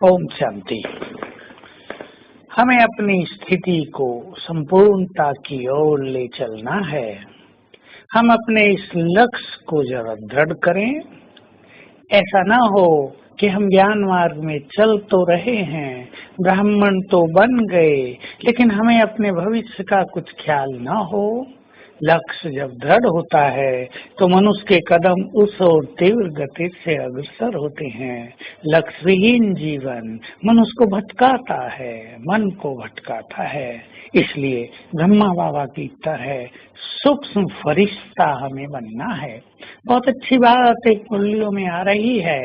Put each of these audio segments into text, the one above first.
ओम शांति। हमें अपनी स्थिति को संपूर्णता की ओर ले चलना है। हम अपने इस लक्ष्य को जरा दृढ़ करें। ऐसा ना हो कि हम ज्ञान मार्ग में चल तो रहे हैं, ब्राह्मण तो बन गए, लेकिन हमें अपने भविष्य का कुछ ख्याल ना हो। लक्ष्य जब दृढ़ होता है तो मनुष्य के कदम उस ओर तीव्र गति से अग्रसर होते हैं। लक्ष्यहीन जीवन मनुष्य को भटकाता है, मन को भटकाता है। इसलिए ब्रह्मा बाबा की तरह सूक्ष्म फरिश्ता हमें बनना है। बहुत अच्छी बात एक मुरलियों में आ रही है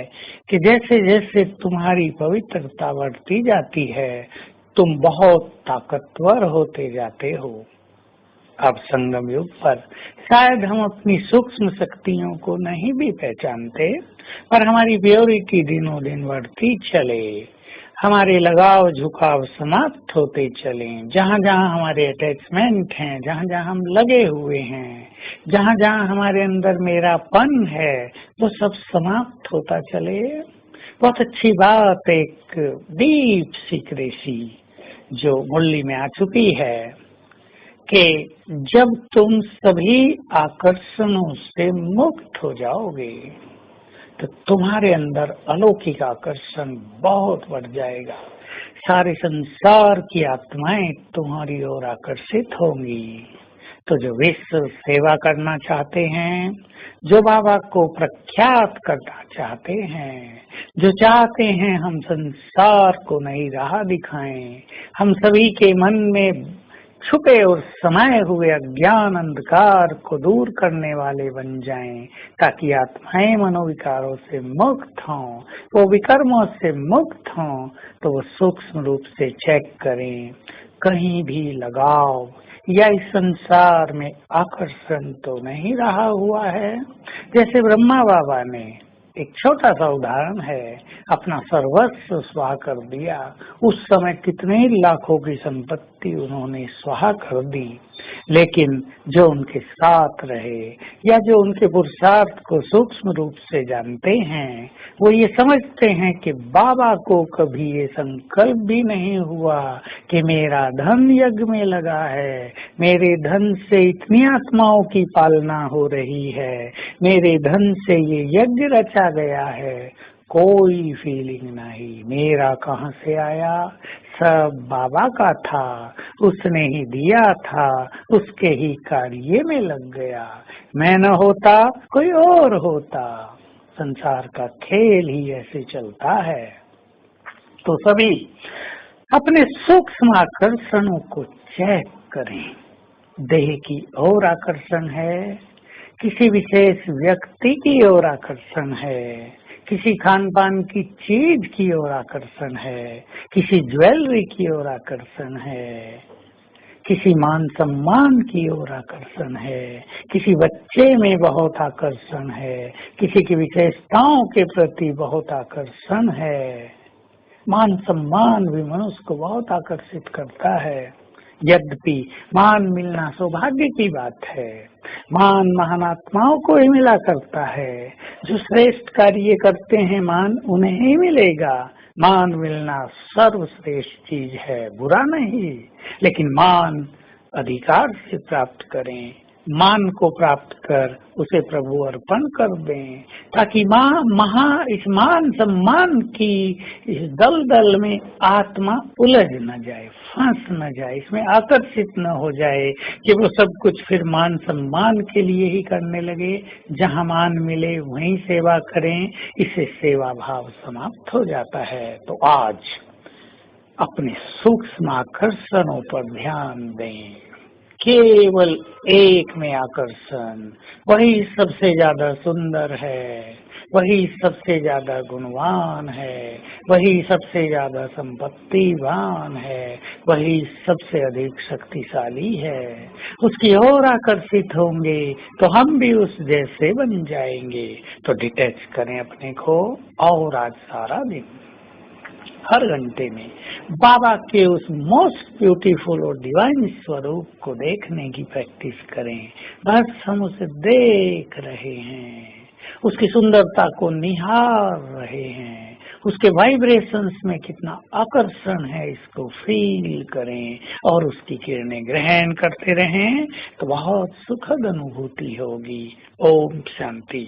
कि जैसे जैसे तुम्हारी पवित्रता बढ़ती जाती है, तुम बहुत ताकतवर होते जाते हो। अब संगम युग पर शायद हम अपनी सूक्ष्म शक्तियों को नहीं भी पहचानते, पर हमारी प्योरिटी दिनों दिन बढ़ती चले, हमारे लगाव झुकाव समाप्त होते चले। जहाँ जहाँ हमारे अटैचमेंट हैं, जहाँ जहाँ हम लगे हुए हैं, जहाँ जहाँ हमारे अंदर मेरापन है, वो सब समाप्त होता चले। बहुत अच्छी बात एक डीप सीक्रेसी जो मुरली में आ चुकी है कि जब तुम सभी आकर्षणों से मुक्त हो जाओगे तो तुम्हारे अंदर अलौकिक आकर्षण बहुत बढ़ जाएगा। सारे संसार की आत्माएं तुम्हारी ओर आकर्षित होंगी। तो जो विश्व सेवा करना चाहते हैं, जो बाबा को प्रख्यात करना चाहते हैं, जो चाहते हैं हम संसार को नई राह दिखाएं, हम सभी के मन में छुपे और समाये हुए अज्ञान अंधकार को दूर करने वाले बन जाएं, ताकि आत्माएं मनोविकारों से मुक्त हों, वो विकर्मों से मुक्त हों। तो वो सूक्ष्म रूप से चेक करें, कहीं भी लगाव या इस संसार में आकर्षण तो नहीं रहा हुआ है। जैसे ब्रह्मा बाबा ने एक छोटा सा उदाहरण है, अपना सर्वस्व स्वाहा कर दिया। उस समय कितने लाखों की संपत्ति उन्होंने स्वाहा कर दी, लेकिन जो उनके साथ रहे या जो उनके पुरुषार्थ को सूक्ष्म रूप से जानते हैं, वो ये समझते हैं कि बाबा को कभी ये संकल्प भी नहीं हुआ कि मेरा धन यज्ञ में लगा है, मेरे धन से इतनी आत्माओं की पालना हो रही है, मेरे धन से ये यज्ञ रचा गया है। कोई फीलिंग नहीं, मेरा कहाँ से आया, सब बाबा का था, उसने ही दिया था, उसके ही कार्य में लग गया। मैं न होता कोई और होता। संसार का खेल ही ऐसे चलता है। तो सभी अपने सूक्ष्म आकर्षणों को चेक करें। देह की ओर आकर्षण है, किसी विशेष व्यक्ति की ओर आकर्षण है, किसी खान पान की चीज की ओर आकर्षण है, किसी ज्वेलरी की ओर आकर्षण है, किसी मान सम्मान की ओर आकर्षण है, किसी बच्चे में बहुत आकर्षण है, किसी की विशेषताओं के प्रति बहुत आकर्षण है। मान सम्मान भी मनुष्य को बहुत आकर्षित करता है। यद्यपि मान मिलना सौभाग्य की बात है, मान महान आत्माओं को ही मिला करता है। जो श्रेष्ठ कार्य करते हैं, मान उन्हें ही मिलेगा। मान मिलना सर्वश्रेष्ठ चीज है, बुरा नहीं, लेकिन मान अधिकार से प्राप्त करें। मान को प्राप्त कर उसे प्रभु अर्पण कर दें, ताकि इस मान सम्मान की इस दलदल में आत्मा उलझ न जाए, फंस न जाए, इसमें आकर्षित न हो जाए कि वो सब कुछ फिर मान सम्मान के लिए ही करने लगे। जहाँ मान मिले वहीं सेवा करें, इससे सेवा भाव समाप्त हो जाता है। तो आज अपने सूक्ष्म आकर्षणों पर ध्यान दें। केवल एक में आकर्षण, वही सबसे ज्यादा सुंदर है, वही सबसे ज्यादा गुणवान है, वही सबसे ज्यादा संपत्तिवान है, वही सबसे अधिक शक्तिशाली है। उसकी ओर आकर्षित होंगे तो हम भी उस जैसे बन जाएंगे। तो डिटैच करें अपने को और आज सारा दिन हर घंटे में बाबा के उस मोस्ट ब्यूटीफुल और डिवाइन स्वरूप को देखने की प्रैक्टिस करें। बस हम उसे देख रहे हैं, उसकी सुंदरता को निहार रहे हैं, उसके वाइब्रेशंस में कितना आकर्षण है, इसको फील करें और उसकी किरणें ग्रहण करते रहें तो बहुत सुखद अनुभूति होगी। ओम शांति।